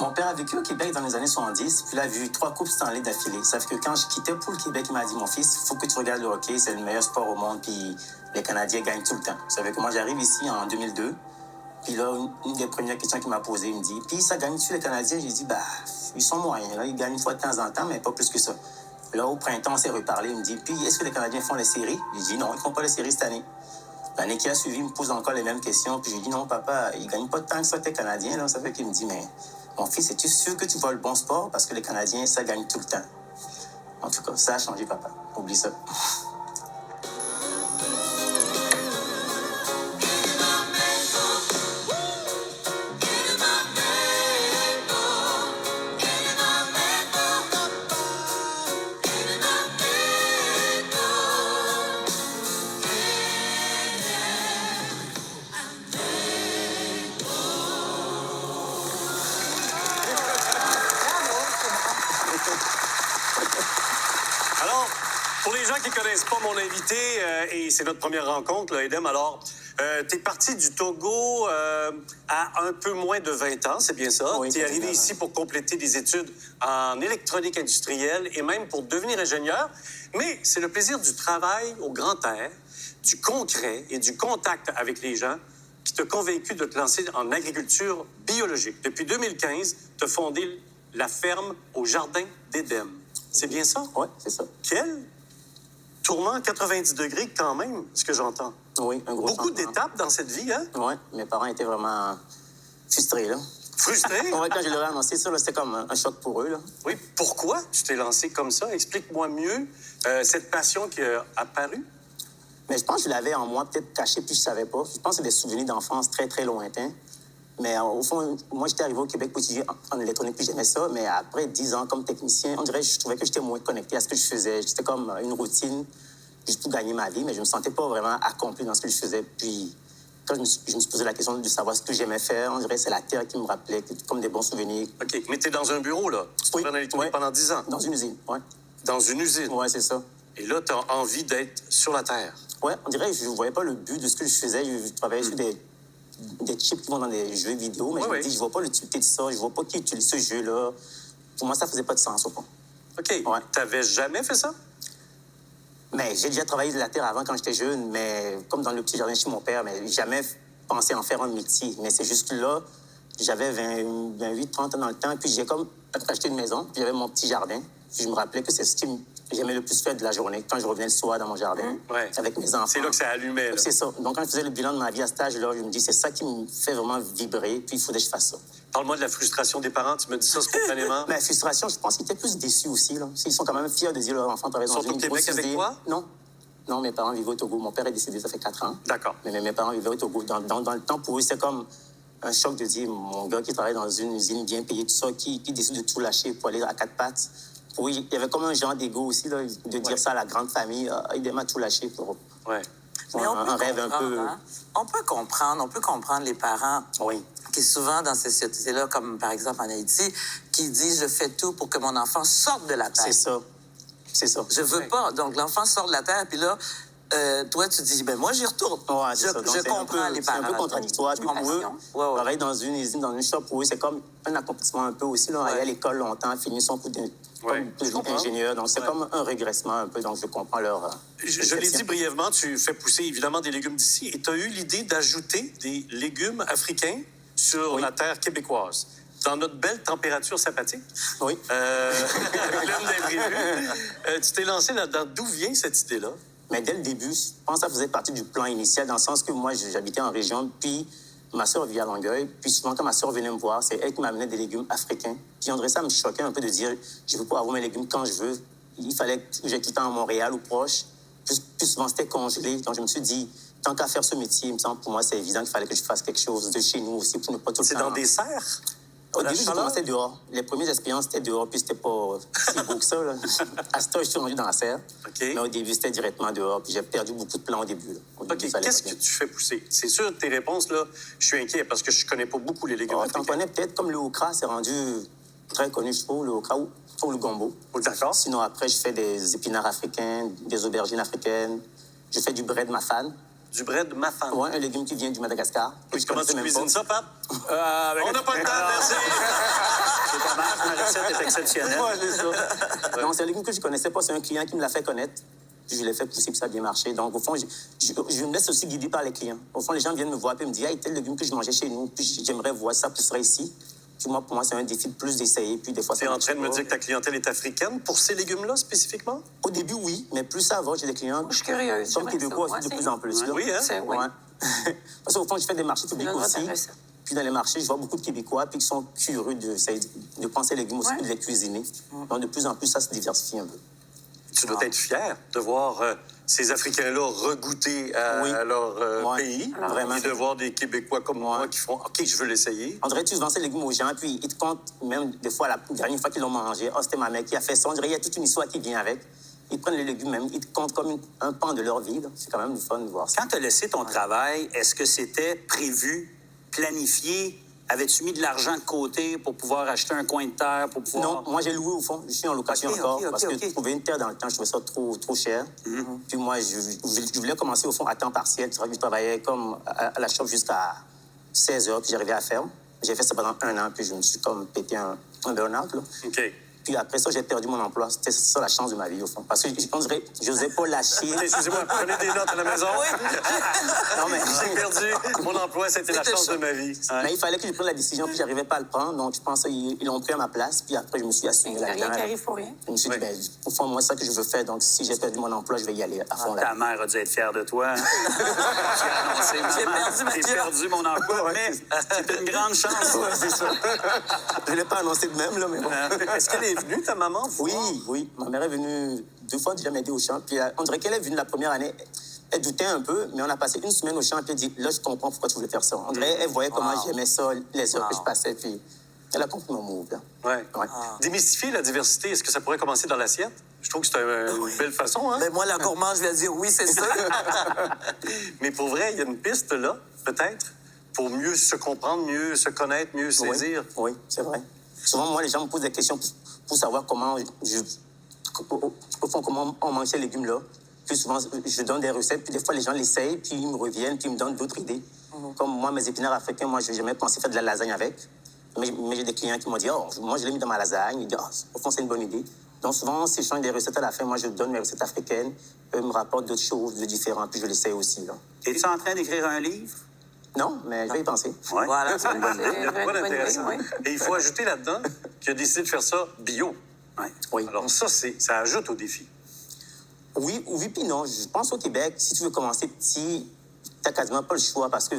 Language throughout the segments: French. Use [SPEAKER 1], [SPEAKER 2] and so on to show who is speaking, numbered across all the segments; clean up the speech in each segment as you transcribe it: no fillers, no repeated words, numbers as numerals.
[SPEAKER 1] Mon père a vécu au Québec dans les années 70, puis il a vu 3 coupes Stanley d'affilée. Sauf que quand je quittais pour le Québec, il m'a dit, mon fils, il faut que tu regardes le hockey, c'est le meilleur sport au monde, puis les Canadiens gagnent tout le temps. Vous savez que moi, j'arrive ici en 2002, puis là, une des premières questions qu'il m'a posées, il me dit, puis ça gagne-tu les Canadiens? J'ai dit, bah, ils sont moyens, là, ils gagnent une fois de temps en temps, mais pas plus que ça. Là, au printemps, on s'est reparlé, il me dit, puis est-ce que les Canadiens font les séries? J'ai dit, non, ils ne font pas les séries cette année. L'année qui a suivi, il me pose encore les mêmes questions, puis j'ai dit, non, papa, ils ne gagnent pas tant que ça, t'es Canadien, là. Ça fait qu'il me dit, mais mon fils, es-tu sûr que tu vois le bon sport? Parce que les Canadiens, ça gagne tout le temps. En tout cas, ça a changé, papa. Oublie ça.
[SPEAKER 2] Alors, pour les gens qui ne connaissent pas mon invité, et c'est notre première rencontre, là, Edem, alors, tu es parti du Togo à un peu moins de 20 ans, c'est bien ça?
[SPEAKER 1] Oui,
[SPEAKER 2] tu es arrivé ici pour compléter des études en électronique industrielle et même pour devenir ingénieur. Mais c'est le plaisir du travail au grand air, du concret et du contact avec les gens qui t'a convaincu de te lancer en agriculture biologique. Depuis 2015, tu as fondé la ferme au Jardin d'Éden. C'est bien ça?
[SPEAKER 1] Oui, c'est ça.
[SPEAKER 2] Quel tournant 90 degrés quand même, ce que j'entends.
[SPEAKER 1] Oui, un gros
[SPEAKER 2] Beaucoup
[SPEAKER 1] changement.
[SPEAKER 2] d'étapes dans cette vie, hein?
[SPEAKER 1] Oui, mes parents étaient vraiment frustrés, là.
[SPEAKER 2] Frustré?
[SPEAKER 1] Ouais, quand je leur ai annoncé ça, là, c'était comme un choc pour eux, là.
[SPEAKER 2] Oui, pourquoi tu t'es lancé comme ça? Explique-moi mieux cette passion qui a apparu.
[SPEAKER 1] Mais je pense que je l'avais en moi, peut-être caché, puis je ne savais pas. Je pense que c'est des souvenirs d'enfance très, très lointains. Mais au fond, moi, j'étais arrivé au Québec pour étudier en électronique, puis j'aimais ça. Mais après 10 ans comme technicien, on dirait que je trouvais que j'étais moins connecté à ce que je faisais. C'était comme une routine, juste pour gagner ma vie, mais je ne me sentais pas vraiment accompli dans ce que je faisais. Puis quand je me suis posé la question de savoir ce que j'aimais faire, on dirait que c'est la terre qui me rappelait, comme des bons souvenirs.
[SPEAKER 2] OK, mais tu es dans un bureau, là. Tu
[SPEAKER 1] Oui,
[SPEAKER 2] travailles dans l'électronique pendant 10 ans.
[SPEAKER 1] Dans une usine, oui.
[SPEAKER 2] Dans une usine.
[SPEAKER 1] Oui, c'est ça.
[SPEAKER 2] Et là, tu as envie d'être sur la terre.
[SPEAKER 1] Oui, on dirait que je ne voyais pas le but de ce que je faisais. Je travaillais sur des chips qui vont dans des jeux vidéo, mais je me dis, je ne vois pas l'utilité de ça, je ne vois pas qui utilise ce jeu-là. Pour moi, ça ne faisait pas de sens, au fond.
[SPEAKER 2] OK.
[SPEAKER 1] Ouais.
[SPEAKER 2] Tu n'avais jamais fait ça?
[SPEAKER 1] Mais j'ai déjà travaillé de la terre avant quand j'étais jeune, mais comme dans le petit jardin chez mon père, mais jamais pensé en faire un métier. Mais c'est juste que là, j'avais 28, 30 ans dans le temps, puis j'ai comme acheté une maison, puis j'avais mon petit jardin. Puis je me rappelais que c'est ce que j'aimais le plus faire de la journée, quand je revenais le soir dans mon jardin,
[SPEAKER 2] Ouais.
[SPEAKER 1] avec mes enfants.
[SPEAKER 2] C'est là que ça allumait. Là.
[SPEAKER 1] C'est ça. Donc, quand je faisais le bilan de ma vie à cet âge-là, je me dis, c'est ça qui me fait vraiment vibrer, puis il faudrait que je fasse ça.
[SPEAKER 2] Parle-moi de la frustration des parents. Tu me dis ça spontanément.
[SPEAKER 1] Mais la frustration, je pense qu'ils étaient plus déçus aussi. Là. Ils sont quand même fiers de dire leur enfant travaille dans
[SPEAKER 2] Ils sont
[SPEAKER 1] une
[SPEAKER 2] au Québec
[SPEAKER 1] grosse
[SPEAKER 2] avec
[SPEAKER 1] usine.
[SPEAKER 2] toi?
[SPEAKER 1] Non. Non, mes parents vivaient au Togo. Mon père est décédé, ça fait 4 ans.
[SPEAKER 2] D'accord.
[SPEAKER 1] Mais mes parents vivaient au Togo. Dans le temps, pour eux, c'est comme un choc de dire, mon gars qui travaille dans une usine bien payée, tout ça, qui décide de tout lâcher pour aller à 4 pattes. Pour eux, il y avait comme un genre d'ego aussi, là, de dire ça à la grande famille. Il aime à tout lâcher pour
[SPEAKER 2] Ouais.
[SPEAKER 3] Mais on peut
[SPEAKER 1] un rêve un peu...
[SPEAKER 3] hein. On peut comprendre les parents
[SPEAKER 1] Oui.
[SPEAKER 3] qui souvent dans ces sociétés-là, comme par exemple en Haïti, qui disent « je fais tout pour que mon enfant sorte de la terre ».
[SPEAKER 1] C'est ça. C'est ça.
[SPEAKER 3] Je veux pas. Donc l'enfant sort de la terre, puis là, toi tu dis « ben moi j'y retourne
[SPEAKER 1] Ouais, c'est ça. Donc,
[SPEAKER 3] je
[SPEAKER 1] c'est
[SPEAKER 3] comprends les parents.
[SPEAKER 1] C'est un peu contradictoire. Puis pour eux,
[SPEAKER 3] Ouais.
[SPEAKER 1] travailler dans une usine, dans une shop, pour eux, c'est comme un accomplissement un peu aussi. Là, aller à l'école longtemps, finir son cours d'ingénieur. Donc, c'est comme un régressement un peu. Donc, je comprends leur...
[SPEAKER 2] Je l'ai dit brièvement, tu fais pousser évidemment des légumes d'ici et tu as eu l'idée d'ajouter des légumes africains sur la terre québécoise. Dans notre belle température sympathique.
[SPEAKER 1] Oui.
[SPEAKER 2] Avec l'homme d'imprévu. Tu t'es lancé là-dedans. D'où vient cette idée-là?
[SPEAKER 1] Mais dès le début, je pense que ça faisait partie du plan initial, dans le sens que moi, j'habitais en région, puis ma soeur vivait à Longueuil. Puis souvent, quand ma soeur venait me voir, c'est elle qui m'amenait des légumes africains. Puis on dirait ça me choquait un peu de dire, je veux pas avoir mes légumes quand je veux. Il fallait que j'aille tout le temps à Montréal ou proche. Plus souvent, c'était congelé. Donc, je me suis dit, tant qu'à faire ce métier, il me semble, pour moi, c'est évident qu'il fallait que je fasse quelque chose de chez nous aussi, pour ne pas tout le temps...
[SPEAKER 2] C'est dans des serres?
[SPEAKER 1] Au début, je commençais dehors. Les premières expériences, c'était dehors, puis c'était pas si beau que ça. Là. À ce temps, je suis rendu dans la serre.
[SPEAKER 2] Okay.
[SPEAKER 1] Mais au début, c'était directement dehors, puis j'ai perdu beaucoup de plants au début. Là.
[SPEAKER 2] OK. Qu'est-ce que tu fais pousser? C'est sûr, tes réponses, là, je suis inquiet parce que je connais pas beaucoup les légumes africains.
[SPEAKER 1] T'en connais peut-être, comme le okra, c'est rendu très connu, je trouve, le okra ou le gombo.
[SPEAKER 2] D'accord.
[SPEAKER 1] Sinon, après, je fais des épinards africains, des aubergines africaines. Je fais du bread mafane.
[SPEAKER 2] Du bread mafane?
[SPEAKER 1] Oui, un légume qui vient du Madagascar.
[SPEAKER 2] Oui, comment tu cuisines ça, Pat? On n'a pas le temps, merci.
[SPEAKER 4] C'est dommage, la recette est exceptionnelle.
[SPEAKER 1] Ouais, c'est ça. Non, c'est un légume que je connaissais pas. C'est un client qui me l'a fait connaître. Puis je l'ai fait pousser, puis ça a bien marché. Donc, au fond, je me laisse aussi guider par les clients. Au fond, les gens viennent me voir, puis me disent, hey, tel légume que je mangeais chez nous, puis j'aimerais voir ça pousserait ici. Puis moi, pour moi, c'est un défi de plus d'essayer, puis des fois,
[SPEAKER 2] Tu es en train de me dire que ta clientèle est africaine pour ces légumes-là spécifiquement?
[SPEAKER 1] Au début, oui, mais plus ça va, j'ai des clients.
[SPEAKER 3] Je suis curieuse.
[SPEAKER 1] Comme
[SPEAKER 3] j'aimerais
[SPEAKER 1] Québécois
[SPEAKER 3] ça.
[SPEAKER 1] aussi, de
[SPEAKER 3] Ouais,
[SPEAKER 1] plus en plus.
[SPEAKER 3] c'est-
[SPEAKER 1] là.
[SPEAKER 2] Oui, hein?
[SPEAKER 3] C'est- oui.
[SPEAKER 1] Ouais. Parce qu'au fond, je fais des marchés publics
[SPEAKER 3] Là,
[SPEAKER 1] aussi.
[SPEAKER 3] intéressant.
[SPEAKER 1] Puis dans les marchés, je vois beaucoup de Québécois puis qui sont curieux de penser légumes aussi,
[SPEAKER 3] Ouais.
[SPEAKER 1] puis de les cuisiner. Donc, de plus en plus, ça se diversifie un peu.
[SPEAKER 2] Tu dois être fier de voir ces Africains-là regoûter à
[SPEAKER 1] Oui.
[SPEAKER 2] leur
[SPEAKER 1] Ouais.
[SPEAKER 2] pays
[SPEAKER 1] Vraiment.
[SPEAKER 2] et de voir des Québécois comme moi
[SPEAKER 1] Ouais.
[SPEAKER 2] qui font « OK, je veux l'essayer
[SPEAKER 1] On dirait que tu vends ces légumes aux gens, puis ils te comptent, même des fois, la dernière fois qu'ils l'ont mangé, oh, c'était ma mère qui a fait ça. On dirait qu'il y a toute une histoire qui vient avec. Ils prennent les légumes même, ils te comptent comme un pan de leur vie. là. C'est quand même du fun de voir ça.
[SPEAKER 4] Quand tu as laissé ton travail, est-ce que c'était prévu, planifié? Avais-tu mis de l'argent de côté pour pouvoir acheter un coin de terre, pour pouvoir...
[SPEAKER 1] Non, moi, j'ai loué au fond. Je suis en location
[SPEAKER 4] Ok,
[SPEAKER 1] encore.
[SPEAKER 4] ok,
[SPEAKER 1] parce
[SPEAKER 4] ok.
[SPEAKER 1] que trouver une terre dans le temps, je trouvais ça trop cher. Puis moi, je voulais commencer au fond à temps partiel. Je travaillais comme à la shop jusqu'à 16 heures, puis j'arrivais à la ferme. J'ai fait ça pendant 1 an, puis je me suis comme pété un burn-out. là. ».
[SPEAKER 2] OK.
[SPEAKER 1] Puis après ça, j'ai perdu mon emploi. C'était ça la chance de ma vie, au fond. Parce que on dirait, je n'osais pas lâcher.
[SPEAKER 2] Excusez-moi, prenez des notes à la maison.
[SPEAKER 1] Non, mais...
[SPEAKER 2] J'ai perdu mon emploi, c'était la chance de ma vie.
[SPEAKER 1] Mais il fallait que je prenne la décision, puis j'arrivais pas à le prendre. Donc, je pense qu'ils l'ont pris à ma place. Puis après, je me suis assumé
[SPEAKER 3] Il n'y a rien
[SPEAKER 1] là-dedans.
[SPEAKER 3] qui arrive pour rien.
[SPEAKER 1] Je me suis dit,
[SPEAKER 2] Oui.
[SPEAKER 1] ben, au fond, moi, c'est ça que je veux faire. Donc, si j'ai perdu mon emploi, je vais y aller à fond. là.
[SPEAKER 4] Ta mère a dû être fière de toi. J'ai annoncé,
[SPEAKER 3] J'ai perdu ma
[SPEAKER 4] j'ai
[SPEAKER 3] job.
[SPEAKER 4] perdu mon emploi, mais c'est une grande chance.
[SPEAKER 1] Ouais, c'est ça. Je ne l'ai pas annoncé de même, là, mais bon.
[SPEAKER 2] Est-ce qu'elle est venue, ta maman?
[SPEAKER 1] Oui, oui. Ma mère est venue 2 fois déjà m'aider au champ. Puis on dirait qu'elle est venue la première année. Elle doutait un peu, mais on a passé 1 semaine au champ. Puis elle dit, là, je comprends pourquoi tu voulais faire ça. On dirait qu'elle voyait comment j'aimais ça, les heures que je passais. Puis elle a compris mon move, là.
[SPEAKER 2] Ouais.
[SPEAKER 1] Ouais.
[SPEAKER 2] Démystifier la diversité, est-ce que ça pourrait commencer dans l'assiette? Je trouve que c'est une belle façon, hein?
[SPEAKER 3] Mais moi, la gourmande, je vais dire oui, c'est sûr.
[SPEAKER 2] Mais pour vrai, il y a une piste là, peut-être, pour mieux se comprendre, mieux se connaître, mieux saisir.
[SPEAKER 1] Oui, c'est vrai. Souvent, moi, les gens me posent des questions pour savoir comment au fond, comment on mange ces légumes-là. Puis souvent, je donne des recettes, puis des fois, les gens l'essayent, puis ils me reviennent, puis ils me donnent d'autres idées. Comme moi, mes épinards africains, moi, je n'ai jamais pensé faire de la lasagne avec. Mais j'ai des clients qui m'ont dit, oh, moi, je l'ai mis dans ma lasagne. Ils disent, oh, au fond, c'est une bonne idée. Donc, souvent, si je change des recettes à la fin, moi, je donne mes recettes africaines. Eux me rapportent d'autres choses de différentes, puis je l'essaye aussi. Là.
[SPEAKER 4] Es-tu en train d'écrire un livre?
[SPEAKER 1] Non, mais je vais y penser.
[SPEAKER 4] Ouais.
[SPEAKER 3] Voilà, c'est une bonne idée.
[SPEAKER 2] Il y a de quoi
[SPEAKER 3] Une bonne idée,
[SPEAKER 2] d'intéressant.
[SPEAKER 3] oui.
[SPEAKER 2] Et il faut ajouter là-dedans qu'il a décidé de faire ça bio.
[SPEAKER 4] Ouais.
[SPEAKER 1] Oui.
[SPEAKER 2] Alors ça, ça ajoute au défi.
[SPEAKER 1] Oui, puis non. Je pense au Québec, si tu veux commencer petit, tu n'as quasiment pas le choix parce que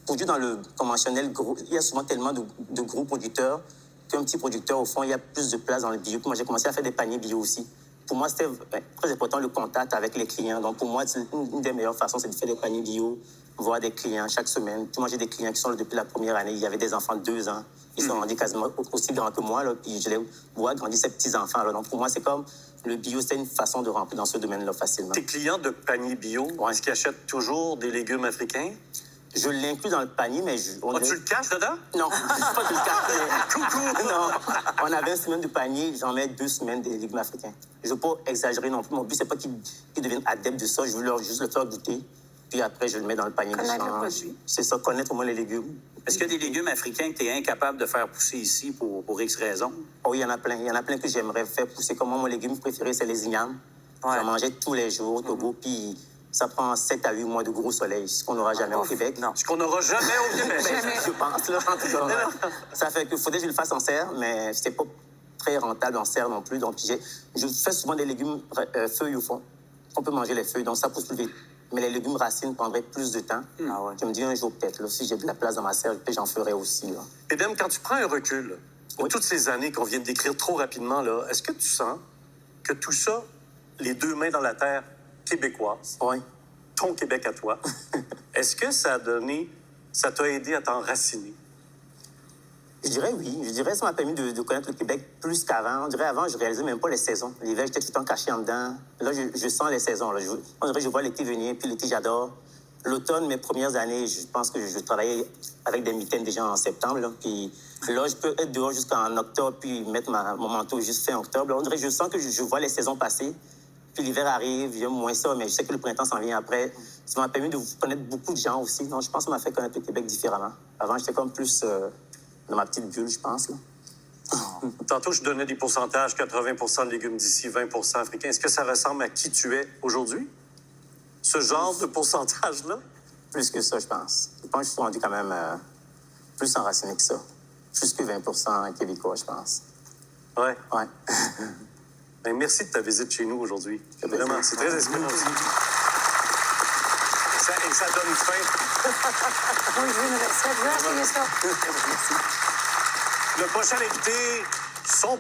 [SPEAKER 1] produit dans le conventionnel, il y a souvent tellement de gros producteurs qu'un petit producteur, au fond, il y a plus de place dans le bio. Puis moi, j'ai commencé à faire des paniers bio aussi. Pour moi, c'était très important le contact avec les clients. Donc, pour moi, une des meilleures façons, c'est de faire des paniers bio, voir des clients chaque semaine. Puis moi, j'ai des clients qui sont là depuis la première année. Il y avait des enfants de 2 ans. Ils sont rendus quasiment aussi grands que moi. Là, puis je les vois grandir ces petits-enfants. Là. Donc, pour moi, c'est comme le bio, c'est une façon de rentrer dans ce domaine-là facilement.
[SPEAKER 2] Tes clients de panier bio,
[SPEAKER 1] Ouais.
[SPEAKER 2] est-ce qu'ils achètent toujours des légumes africains?
[SPEAKER 1] Je l'inclus dans le panier, mais
[SPEAKER 2] Tu le caches dedans?
[SPEAKER 1] Non, je ne pas que le cas.
[SPEAKER 2] Coucou!
[SPEAKER 1] Non, on a 20 semaines de panier, j'en mets 2 semaines des légumes africains. Je ne veux pas exagérer non plus. Mon but, c'est pas qu'ils deviennent adeptes de ça. Je veux leur juste le faire goûter. Puis après, je le mets dans le panier.
[SPEAKER 3] Connaître le
[SPEAKER 1] d'échange.
[SPEAKER 3] produit.
[SPEAKER 1] C'est ça, connaître au moins les légumes.
[SPEAKER 4] Est-ce qu'il y a des légumes africains que tu es incapable de faire pousser ici pour X raisons?
[SPEAKER 1] Oh, il y en a plein. Il y en a plein que j'aimerais faire pousser. Comme moi, mon légume préféré, c'est les ignames.
[SPEAKER 3] Ouais.
[SPEAKER 1] J'en mangeais tous les jours au Togo. Puis ça prend 7 à 8 mois de gros soleil, ce qu'on n'aura jamais au
[SPEAKER 3] Ouf,
[SPEAKER 1] Québec.
[SPEAKER 3] non.
[SPEAKER 2] Ce qu'on n'aura jamais au Québec.
[SPEAKER 1] Je pense, là, en tout cas. Ça fait qu'il faudrait que je le fasse en serre, mais c'était pas très rentable en serre non plus. Donc, je fais souvent des légumes feuilles au fond. On peut manger les feuilles, donc ça pousse plus vite. Mais les légumes racines prendraient plus de temps.
[SPEAKER 3] Ah ouais.
[SPEAKER 1] Je me dis un jour peut-être, là, si j'ai de la place dans ma serre, j'en ferai aussi. Là.
[SPEAKER 2] Edem, quand tu prends un recul, de toutes ces années qu'on vient de décrire trop rapidement, là, est-ce que tu sens que tout ça, les 2 mains dans la terre québécoise,
[SPEAKER 1] Oui.
[SPEAKER 2] ton Québec à toi, est-ce que ça t'a aidé à t'enraciner?
[SPEAKER 1] Je dirais oui. Je dirais que ça m'a permis de connaître le Québec plus qu'avant. On dirait avant, je réalisais même pas les saisons. L'hiver, j'étais tout le temps caché en dedans. Là, je sens les saisons. Là. On dirait que je vois l'été venir, puis l'été, j'adore. L'automne, mes premières années, je pense que je travaillais avec des mitaines déjà en septembre. Là. Puis là, je peux être dehors jusqu'en octobre, puis mettre mon manteau juste fin octobre. Là, on dirait que je sens que je vois les saisons passer. Puis l'hiver arrive, j'aime moins ça, mais je sais que le printemps s'en vient après. Ça m'a permis de connaître beaucoup de gens aussi. Donc, je pense que ça m'a fait connaître le Québec différemment. Avant, j'étais comme plus dans ma petite bulle, je pense. Là.
[SPEAKER 2] Tantôt, je donnais des pourcentages, 80 de légumes d'ici, 20 africains. Est-ce que ça ressemble à qui tu es aujourd'hui? Ce genre de pourcentage-là?
[SPEAKER 1] Plus que ça, je pense. Je pense que je suis rendu quand même plus enraciné que ça. Plus que 20 québécois, je pense.
[SPEAKER 2] Ouais.
[SPEAKER 1] Ouais.
[SPEAKER 2] Ben, merci de ta visite chez nous aujourd'hui. Vraiment, c'est très inspirant aussi. Et ça donne faim.
[SPEAKER 5] Bonjour, merci.
[SPEAKER 2] Le prochain invité, son